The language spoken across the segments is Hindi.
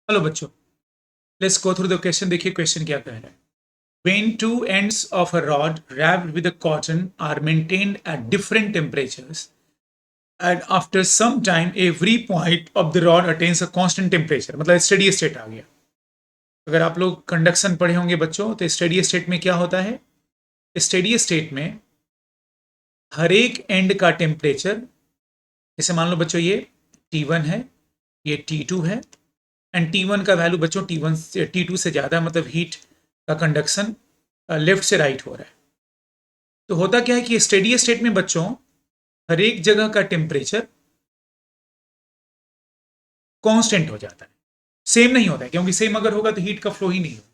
हेलो बच्चों, let's go through the question. देखिए क्वेश्चन क्या कह रहा है। When two ends of a rod wrapped with a cotton are maintained at different temperatures, and after some time every point of the rod attains a constant temperature, मतलब स्टेडी स्टेट आ गया। अगर आप लोग कंडक्शन पढ़े होंगे बच्चों, तो स्टेडी स्टेट में क्या होता है? स्टेडी स्टेट में हर एक एंड का टेम्परेचर, जैसे मान लो बच्चों ये T1 है, ये T2 है, एंड T1 का वैल्यू बच्चों T1 से T2 से ज़्यादा, मतलब हीट का कंडक्शन लेफ्ट से राइट हो रहा है। तो होता क्या है कि स्टेडी स्टेट में बच्चों हर एक जगह का टेम्परेचर कांस्टेंट हो जाता है, सेम नहीं होता है, क्योंकि सेम अगर होगा तो हीट का फ्लो ही नहीं होगा।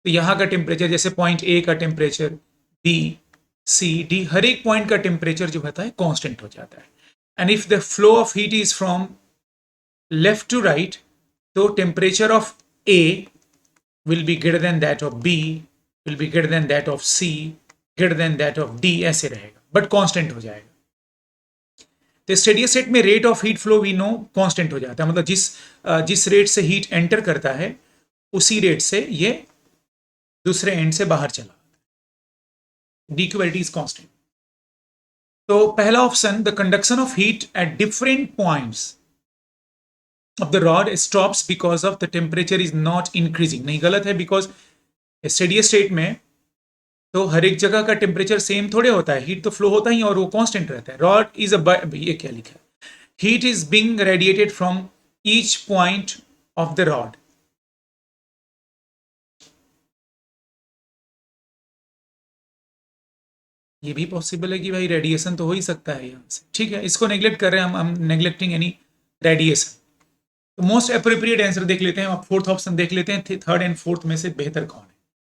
तो यहाँ का टेम्परेचर, जैसे पॉइंट ए का टेम्परेचर, बी, सी, डी, हर एक पॉइंट का टेम्परेचर जो होता है कांस्टेंट हो जाता है। And if the flow of heat is from left to right, तो temperature of A will be greater than that of B, will be greater than that of C, greater than that of D, ऐसे रहेगा, बट कांस्टेंट हो जाएगा। तो स्टेडी स्टेट में rate of heat flow we know constant हो जाता है, मतलब जिस रेट से हीट एंटर करता है उसी रेट से ये दूसरे एंड से बाहर चला, डिक्यूबिलिटी इज कांस्टेंट। तो पहला option, the conduction of heat at different points of the rod stops because of the temperature is not increasing, नहीं, गलत है। बिकॉज स्टेडी स्टेट में तो हर एक जगह का टेम्परेचर सेम थोड़े होता है, हीट तो फ्लो होता ही और वो कांस्टेंट रहता है। रॉड इज अ, ये क्या लिखा है, heat is being radiated from each point of the rod. ये भी पॉसिबल है कि भाई रेडिएशन तो हो ही सकता है यहाँ से, ठीक है, इसको नेग्लेक्ट कर रहे हैं हम नेग्लेक्टिंग एनी रेडिएशन। तो मोस्ट अप्रोप्रिएट आंसर देख लेते हैं, आप फोर्थ ऑप्शन देख लेते हैं, थर्ड एंड फोर्थ में से बेहतर कौन है,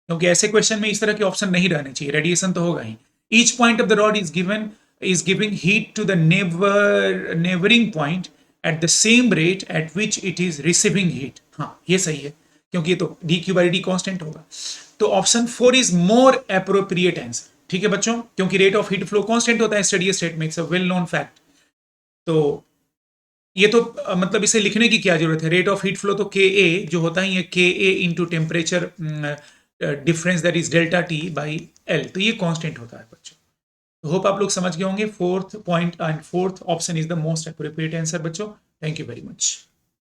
क्योंकि ऐसे क्वेश्चन में इस तरह के ऑप्शन नहीं रहने चाहिए, रेडिएशन तो होगा ही। Each point of the rod is giving heat to the neighbouring point at the same rate at which it is receiving heat. हाँ, ये सही है, क्योंकि ये तो D Q by D constant होगा। तो option 4 is more appropriate answer, ठीक है बच्चों, क्योंकि rate of heat flow constant होता है स्टेडी स्टेट में, it's a well known fact. तो ये तो मतलब इसे लिखने की क्या जरूरत है, रेट ऑफ हीट फ्लो तो के ए जो होता है, ये के A into temperature difference, that is delta T by L, तो ये कांस्टेंट होता है बच्चों। तो होप आप लोग समझ गए होंगे, fourth point and fourth option is the most appropriate answer बच्चों। Thank you very much.